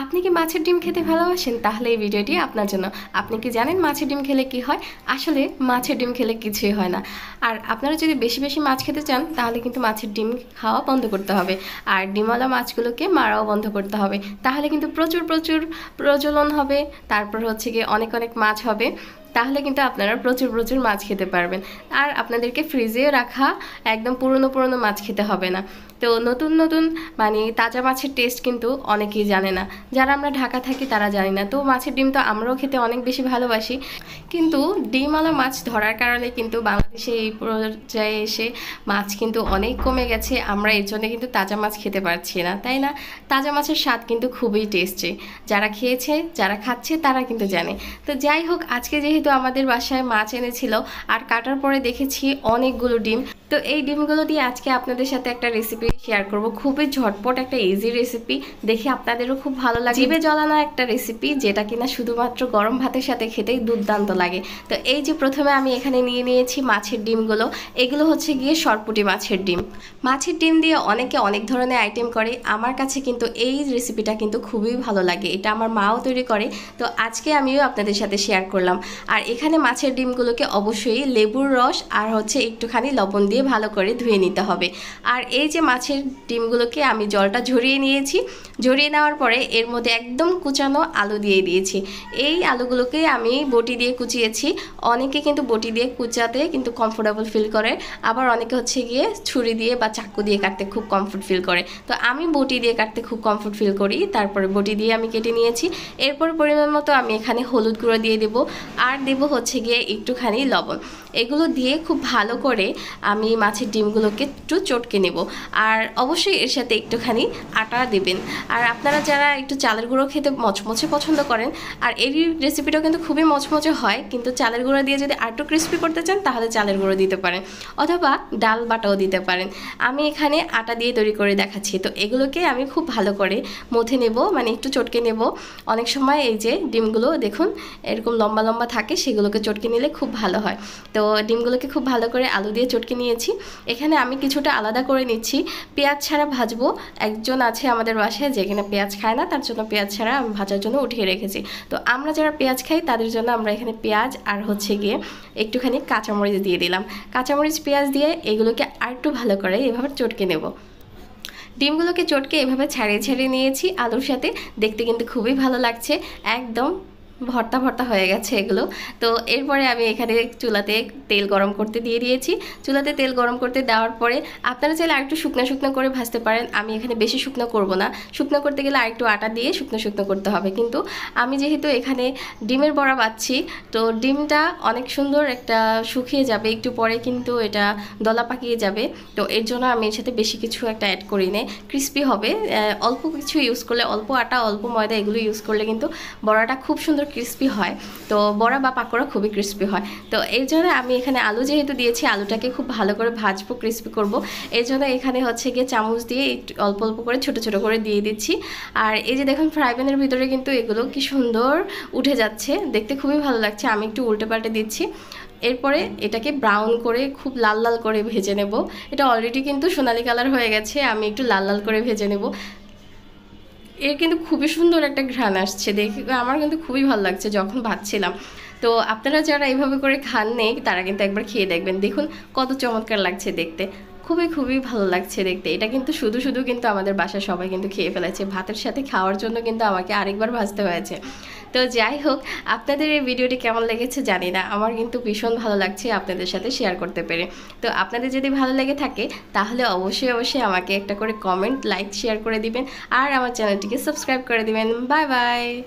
আপনি কি মাছের ডিম খেতে ভালোবাসেন? তাহলে এই ভিডিওটি আপনার জন্য। আপনি কি জানেন মাছের ডিম খেলে কি হয়? আসলে মাছের ডিম খেলে কিছুই হয় না। আর আপনারা যদি বেশি বেশি মাছ খেতে চান তাহলে কিন্তু মাছের ডিম খাওয়া বন্ধ করতে হবে। আর ডিমওয়ালা মাছগুলোকে মারাও বন্ধ করতে হবে। তাহলে কিন্তু প্রচুর প্রচুর প্রজনন হবে। তারপর হচ্ছে গিয়ে অনেক অনেক মাছ হবে। তাহলে কিন্তু আপনারা প্রচুর প্রচুর মাছ খেতে পারবেন। আর আপনাদেরকে ফ্রিজে রাখা একদম পুরনো পুরনো মাছ খেতে হবে না। তো নতুন নতুন মানে তাজা মাছের টেস্ট কিন্তু অনেকেই জানে না। যারা আমরা ঢাকা থাকি তারা জানি না। তো মাছের ডিম তো আমরাও খেতে অনেক বেশি ভালোবাসি, কিন্তু ডিমওয়ালা মাছ ধরার কারণে কিন্তু বাংলাদেশে এই পর্যায়ে এসে মাছ কিন্তু অনেক কমে গেছে। আমরা এর জন্য কিন্তু তাজা মাছ খেতে পারছি না, তাই না? তাজা মাছের স্বাদ কিন্তু খুবই টেস্টি। যারা খেয়েছে, যারা খাচ্ছে তারা কিন্তু জানে। তো যাই হোক, আজকে যেহেতু আমাদের বাসায় মাছ এনেছিল আর কাটার পরে দেখেছি অনেকগুলো ডিম, তো এই ডিমগুলো দিয়ে আজকে আপনাদের সাথে একটা রেসিপি শেয়ার করব। খুবই ঝটপট একটা ইজি রেসিপি, দেখে আপনাদেরও খুব ভালো লাগে। জিভে জলানো একটা রেসিপি, যেটা কিনা শুধুমাত্র গরম ভাতের সাথে খেতেই দুর্দান্ত লাগে। তো এই যে প্রথমে আমি এখানে নিয়ে নিয়েছি মাছের ডিমগুলো। এগুলো হচ্ছে গিয়ে সরপুঁটি মাছের ডিম। মাছের ডিম দিয়ে অনেকে অনেক ধরনের আইটেম করে, আমার কাছে কিন্তু এই রেসিপিটা কিন্তু খুবই ভালো লাগে। এটা আমার মাও তৈরি করে, তো আজকে আমিও আপনাদের সাথে শেয়ার করলাম। আর এখানে মাছের ডিমগুলোকে অবশ্যই লেবুর রস আর হচ্ছে একটুখানি লবণ দিয়ে ভালো করে ধুয়ে নিতে হবে। আর এই যে মাছের ডিমগুলোকে আমি জলটা ঝরিয়ে নিয়েছি। ঝরিয়ে নেওয়ার পরে এর মধ্যে একদম কুচানো আলু দিয়ে দিয়েছি। এই আলুগুলোকে আমি বটি দিয়ে কুচিয়েছি। অনেকে কিন্তু বটি দিয়ে কুচাতে কিন্তু কমফোর্টেবল ফিল করে, আবার অনেকে হচ্ছে গিয়ে ছুরি দিয়ে বা চাকু দিয়ে কাটতে খুব কমফোর্ট ফিল করে। তো আমি বটি দিয়ে কাটতে খুব কমফোর্ট ফিল করি, তারপরে বটি দিয়ে আমি কেটে নিয়েছি। এরপর পরিমাণ মতো আমি এখানে হলুদ গুঁড়ো দিয়ে দেবো, আর দেবো হচ্ছে গিয়ে একটুখানি লবণ। এগুলো দিয়ে খুব ভালো করে আমি মাছের ডিমগুলোকে একটু চটকে নেব। আর অবশ্যই এর সাথে একটুখানি আটা দেবেন। আর আপনারা যারা একটু চালের গুঁড়ো খেতে মচমচে পছন্দ করেন, আর এই রেসিপিটাও কিন্তু খুবই মচমচে হয়, কিন্তু চালের গুঁড়ো দিয়ে যদি আরেকটু ক্রিস্পি করতে চান তাহলে চালের গুঁড়ো দিতে পারেন, অথবা ডাল বাটাও দিতে পারেন। আমি এখানে আটা দিয়ে তৈরি করে দেখাচ্ছি। তো এগুলোকে আমি খুব ভালো করে মথে নেব, মানে একটু চটকে নেব। অনেক সময় এই যে ডিমগুলো দেখুন এরকম লম্বা লম্বা থাকে, সেগুলোকে চটকে নিলে খুব ভালো হয়। তো ডিমগুলোকে খুব ভালো করে আলু দিয়ে চটকে নিয়েছি। এখানে আমি কিছুটা আলাদা করে নিচ্ছি, পেঁয়াজ ছাড়া ভাজবো। একজন আছে আমাদের বাসায় যে কিনা পেঁয়াজ খায় না, তার জন্য পেঁয়াজ ছাড়া আমি ভাজার জন্য উঠিয়ে রেখেছি। তো আমরা যারা পেঁয়াজ খাই তাদের জন্য আমরা এখানে পেঁয়াজ আর হচ্ছে গিয়ে একটুখানি কাঁচামরিচ দিয়ে দিলাম। কাঁচামরিচ পেঁয়াজ দিয়ে এগুলোকে আরেকটু ভালো করে এভাবে চটকে নেব। ডিমগুলোকে চটকে এভাবে ছাড়িয়ে ছাড়িয়ে নিয়েছি আলুর সাথে, দেখতে কিন্তু খুবই ভালো লাগছে, একদম ভর্তা ভর্তা হয়ে গেছে এগুলো। তো এরপরে আমি এখানে চুলাতে তেল গরম করতে দিয়ে দিয়েছি। চুলাতে তেল গরম করতে দেওয়ার পরে আপনারা চাইলে আরেকটু শুকনো শুকনো করে ভাজতে পারেন। আমি এখানে বেশি শুকনো করব না, শুকনো করতে গেলে আরেকটু আটা দিয়ে শুকনো শুকনো করতে হবে। কিন্তু আমি যেহেতু এখানে ডিমের বড়া বাচ্ছি, তো ডিমটা অনেক সুন্দর একটা শুকিয়ে যাবে, একটু পরে কিন্তু এটা দলা পাকিয়ে যাবে। তো এর জন্য আমি এর সাথে বেশি কিছু একটা অ্যাড করি না, ক্রিস্পি হবে। অল্প কিছু ইউজ করলে, অল্প আটা অল্প ময়দা এগুলো ইউজ করলে কিন্তু বড়াটা খুব সুন্দর ক্রিস্পি হয়। তো বড়া বা পাকোড়া খুবই ক্রিস্পি হয়। তো এই জন্য আমি এখানে আলু যেহেতু দিয়েছি, আলুটাকে খুব ভালো করে ভাজবো, ক্রিস্পি করব। এই জন্য এখানে হচ্ছে গিয়ে চামচ দিয়ে অল্প অল্প করে ছোট ছোট করে দিয়ে দিচ্ছি। আর এই যে দেখুন ফ্রাই প্যানের ভিতরে কিন্তু এগুলো কি সুন্দর উঠে যাচ্ছে, দেখতে খুবই ভালো লাগছে। আমি একটু উল্টে পাল্টে দিচ্ছি। এরপরে এটাকে ব্রাউন করে খুব লাল লাল করে ভেজে নেব। এটা অলরেডি কিন্তু সোনালি কালার হয়ে গেছে, আমি একটু লাল লাল করে ভেজে নেব। এর কিন্তু খুবই সুন্দর একটা ঘ্রাণ আসছে, দেখে আমার কিন্তু খুবই ভালো লাগছে যখন ভাজছিলাম। তো আপনারা যারা এইভাবে করে খান নেই তারা কিন্তু একবার খেয়ে দেখবেন, দেখুন কত চমৎকার লাগছে দেখতে, খুবই খুবই ভালো লাগছে দেখতে। এটা কিন্তু শুধু শুধু কিন্তু আমাদের বাসায় সবাই কিন্তু খেয়ে ফেলেছে, ভাতের সাথে খাওয়ার জন্য কিন্তু আমাকে আরেকবার ভাজতে হয়েছে। তো যাই হোক, আপনাদের এই ভিডিওটি কেমন লেগেছে জানি না, আমার কিন্তু ভীষণ ভালো লাগছে আপনাদের সাথে শেয়ার করতে পেরে। তো আপনাদের যদি ভালো লেগে থাকে তাহলে অবশ্যই অবশ্যই আমাকে একটা করে কমেন্ট, লাইক, শেয়ার করে দিবেন, আর আমার চ্যানেলটিকে সাবস্ক্রাইব করে দিবেন। Bye bye.